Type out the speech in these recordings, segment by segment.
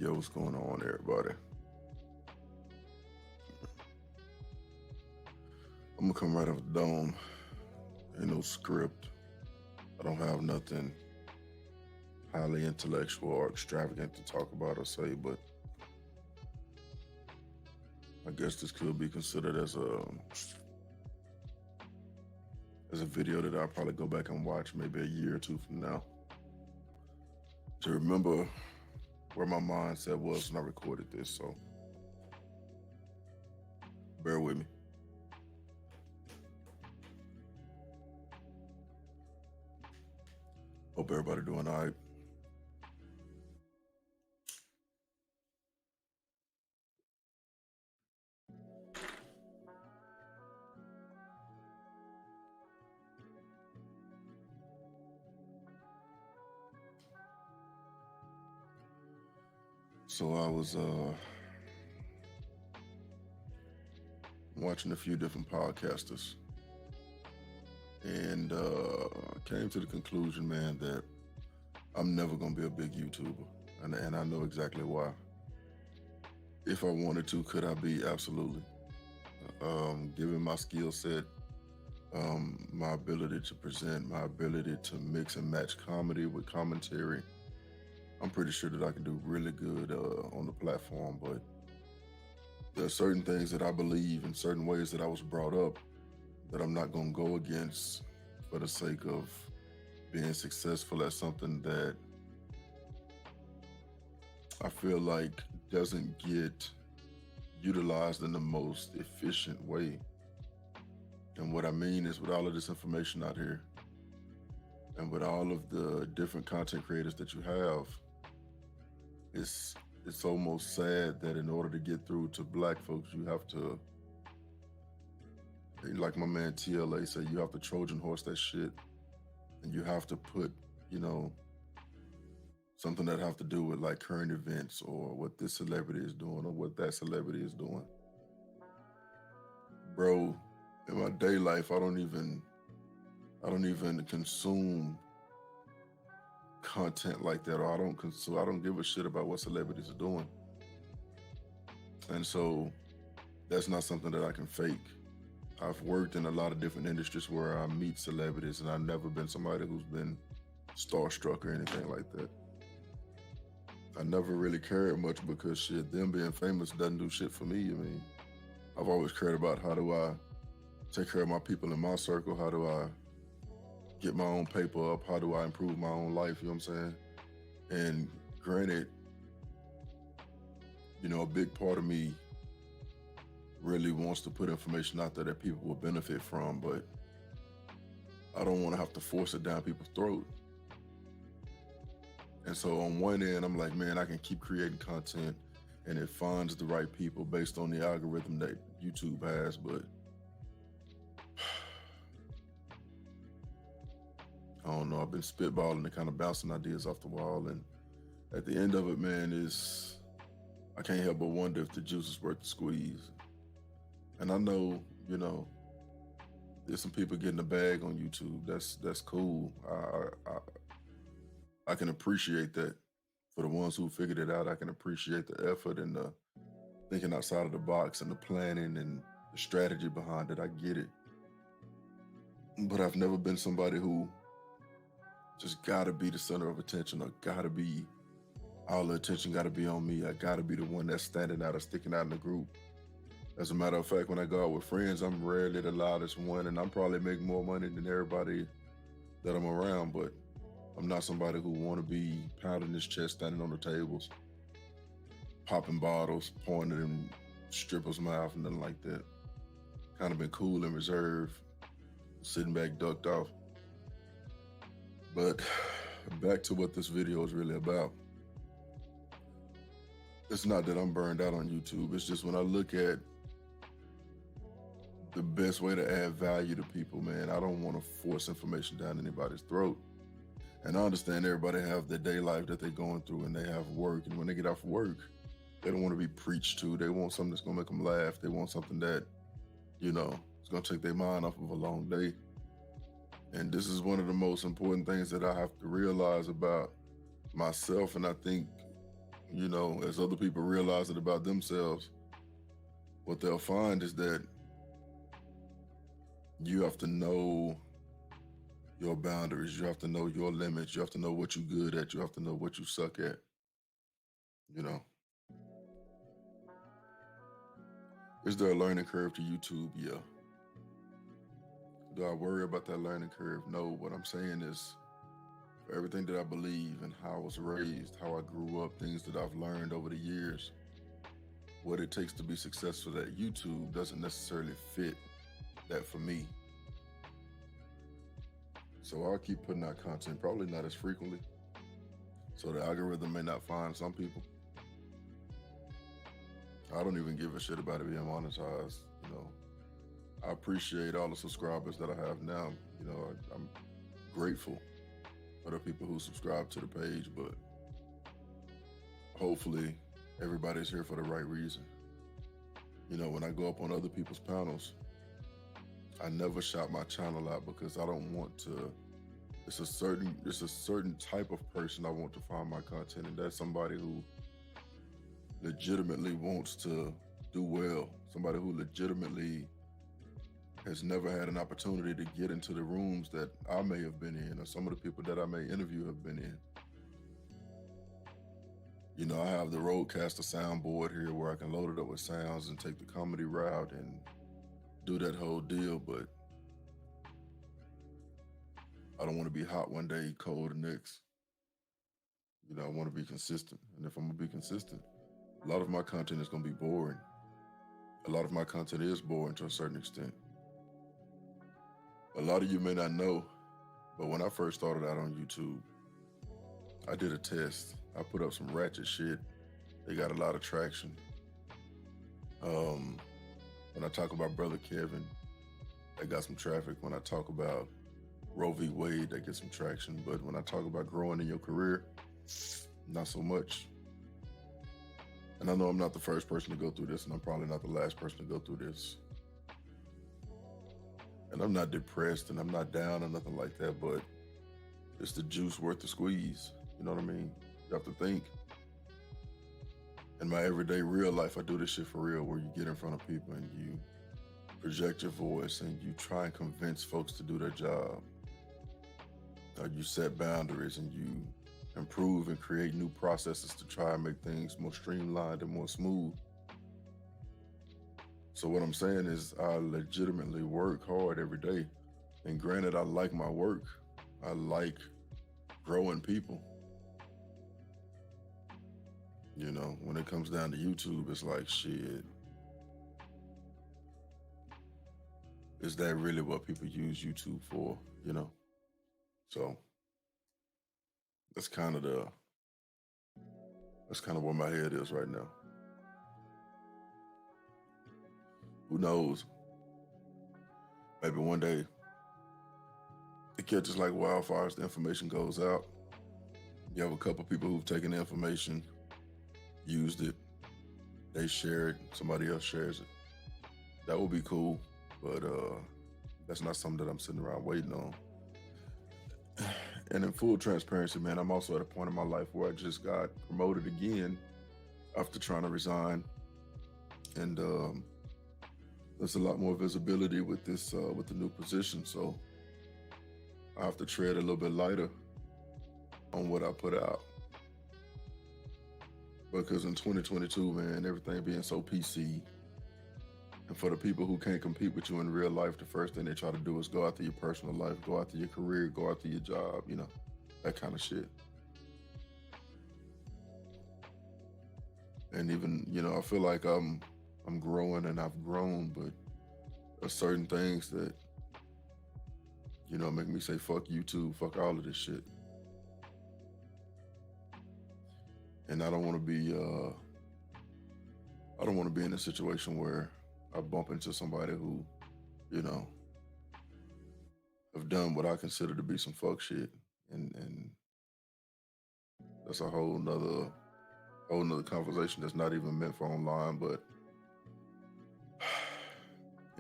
Yo, what's going on, everybody? I'm gonna come right off the dome. Ain't no script. I don't have nothing highly intellectual or extravagant to talk about or say, but I guess this could be considered as a video that I'll probably go back and watch maybe a year or two from now to remember where my mindset was when I recorded this. So bear with me. Hope everybody doing all right. So I was watching a few different podcasters and came to the conclusion, man, that I'm never gonna be a big YouTuber, and I know exactly why. If I wanted to, could I be? Absolutely. Given my skill set, my ability to present, my ability to mix and match comedy with commentary, I'm pretty sure that I can do really good on the platform. But there are certain things that I believe in, certain ways that I was brought up, that I'm not gonna go against for the sake of being successful at something that I feel like doesn't get utilized in the most efficient way. And what I mean is, with all of this information out here and with all of the different content creators that you have, it's almost sad that in order to get through to black folks, you have to, like my man TLA said, you have to Trojan horse that shit, and you have to put, you know, something that have to do with like current events or what this celebrity is doing or what that celebrity is doing. Bro, in my day life, I don't even consume content like that, or I don't give a shit about what celebrities are doing. And so that's not something that I can fake. I've worked in a lot of different industries where I meet celebrities, and I've never been somebody who's been starstruck or anything like that. I never really cared much because shit, them being famous doesn't do shit for me. I mean, I've always cared about how do I take care of my people in my circle, how do I get my own paper up, how do I improve my own life, you know what I'm saying? And granted, you know, a big part of me really wants to put information out there that people will benefit from, but I don't want to have to force it down people's throat. And so on one end, I'm like, man, I can keep creating content and it finds the right people based on the algorithm that YouTube has, but I don't know, I've been spitballing and kind of bouncing ideas off the wall, and at the end of it, man, I can't help but wonder if the juice is worth the squeeze. And I know, you know, there's some people getting a bag on YouTube. That's cool. I can appreciate that. For the ones who figured it out, I can appreciate the effort and the thinking outside of the box and the planning and the strategy behind it. I get it. But I've never been somebody who just gotta be the center of attention, or gotta be, all the attention gotta be on me. I gotta be the one that's standing out or sticking out in the group. As a matter of fact, when I go out with friends, I'm rarely the loudest one, and I'm probably making more money than everybody that I'm around, but I'm not somebody who want to be pounding his chest, standing on the tables, popping bottles, pointing in strippers' mouth, and nothing like that. Kind of been cool and reserved, sitting back, ducked off. But back to what this video is really about. It's not that I'm burned out on YouTube. It's just when I look at the best way to add value to people, man, I don't want to force information down anybody's throat. And I understand everybody have their day life that they're going through, and they have work. And when they get off work, they don't want to be preached to. They want something that's going to make them laugh. They want something that, you know, is going to take their mind off of a long day. And this is one of the most important things that I have to realize about myself, and I think as other people realize it about themselves, what they'll find is that you have to know your boundaries. You have to know your limits. You have to know what you're good at. You have to know what you suck at. You know, is there a learning curve to YouTube? Yeah. Do I worry about that learning curve? No. What I'm saying is, for everything that I believe and how I was raised, how I grew up, things that I've learned over the years, what it takes to be successful at YouTube doesn't necessarily fit that for me. So I'll keep putting out content, probably not as frequently. So the algorithm may not find some people. I don't even give a shit about it being monetized. I appreciate all the subscribers that I have now. I'm grateful for the people who subscribe to the page, but hopefully everybody's here for the right reason. When I go up on other people's panels, I never shout my channel out because I don't want to. It's a certain type of person I want to find my content, and that's somebody who legitimately wants to do well. Somebody who legitimately has never had an opportunity to get into the rooms that I may have been in, or some of the people that I may interview have been in. I have the Rodecaster soundboard here where I can load it up with sounds and take the comedy route and do that whole deal, but I don't want to be hot one day, cold the next. I want to be consistent. And if I'm going to be consistent, a lot of my content is going to be boring. A lot of my content is boring to a certain extent. A lot of you may not know, but when I first started out on YouTube, I did a test. I put up some ratchet shit. They got a lot of traction. When I talk about Brother Kevin, I got some traffic. When I talk about Roe v. Wade, that gets some traction. But when I talk about growing in your career, not so much. And I know I'm not the first person to go through this, and I'm probably not the last person to go through this. And I'm not depressed, and I'm not down or nothing like that, but it's the juice worth the squeeze. You know what I mean? You have to think. In my everyday real life, I do this shit for real, where you get in front of people and you project your voice and you try and convince folks to do their job. You set boundaries and you improve and create new processes to try and make things more streamlined and more smooth. So what I'm saying is I legitimately work hard every day. And granted, I like my work. I like growing people. When it comes down to YouTube, it's like, shit, is that really what people use YouTube for? So that's kind of where my head is right now. Who knows? Maybe one day it catches like wildfires, the information goes out. You have a couple people who've taken the information, used it, they share it, somebody else shares it. That would be cool, but that's not something that I'm sitting around waiting on. And in full transparency, man, I'm also at a point in my life where I just got promoted again after trying to resign. And there's a lot more visibility with this, with the new position. So I have to tread a little bit lighter on what I put out. Because in 2022, man, everything being so PC, and for the people who can't compete with you in real life, the first thing they try to do is go after your personal life, go after your career, go after your job, that kind of shit. And even, I feel like I'm growing and I've grown, but there's certain things that, make me say, fuck YouTube, fuck all of this shit. And I don't want to be in a situation where I bump into somebody who, have done what I consider to be some fuck shit. And that's a whole nother conversation that's not even meant for online, but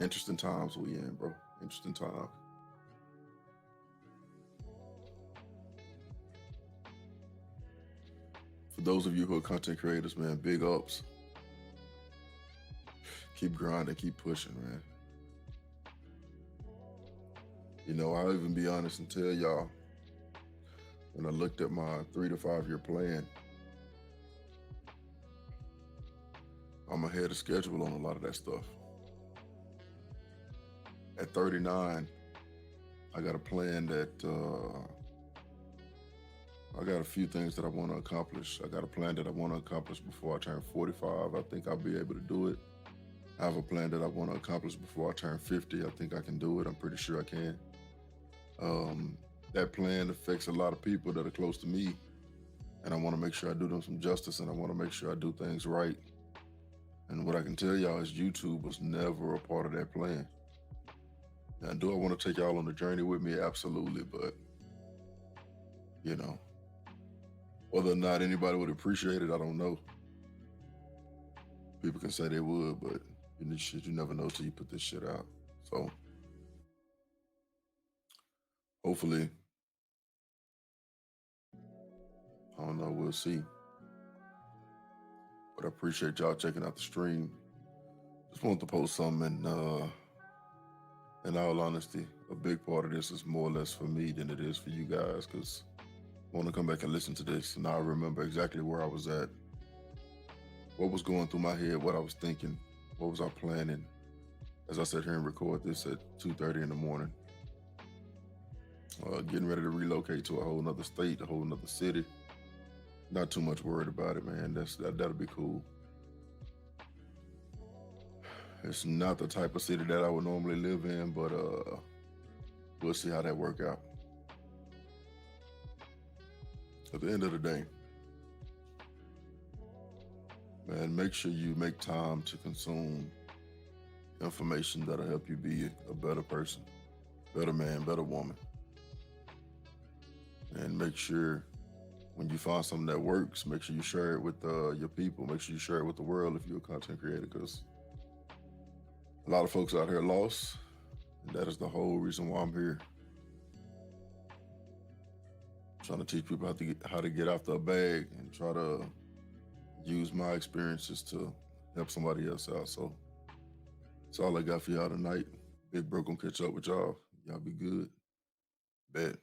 interesting times we in, bro. Interesting times. For those of you who are content creators, man, big ups. Keep grinding, keep pushing, man. You know, I'll even be honest and tell y'all, when I looked at my 3 to 5 year plan, I'm ahead of schedule on a lot of that stuff. At 39, I got a plan that I got a few things that I want to accomplish. I got a plan that I want to accomplish before I turn 45. I think I'll be able to do it. I have a plan that I want to accomplish before I turn 50. I think I can do it. I'm pretty sure I can. Um, that plan affects a lot of people that are close to me, and I want to make sure I do them some justice, and I want to make sure I do things right. And what I can tell y'all is YouTube was never a part of that plan. Now, do I want to take y'all on the journey with me? Absolutely. But, you know, whether or not anybody would appreciate it, I don't know. People can say they would, but you never know till you put this shit out. So hopefully, I don't know, we'll see. But I appreciate y'all checking out the stream. Just wanted to post something, and in all honesty, a big part of this is more or less for me than it is for you guys, because I want to come back and listen to this, and I remember exactly where I was at, what was going through my head, what I was thinking, what was I planning, as I sit here and record this at 2:30 in the morning. Getting ready to relocate to a whole nother state, a whole nother city. Not too much worried about it, man. That'll be cool. It's not the type of city that I would normally live in, but we'll see how that work out. At the end of the day, man, make sure you make time to consume information that'll help you be a better person, better man, better woman. And make sure when you find something that works, make sure you share it with your people. Make sure you share it with the world if you're a content creator, because a lot of folks out here lost, and that is the whole reason why I'm here. Trying to teach people how to get out the bag and try to use my experiences to help somebody else out. So that's all I got for y'all tonight. Big Bro gonna catch up with y'all. Y'all be good. Bet.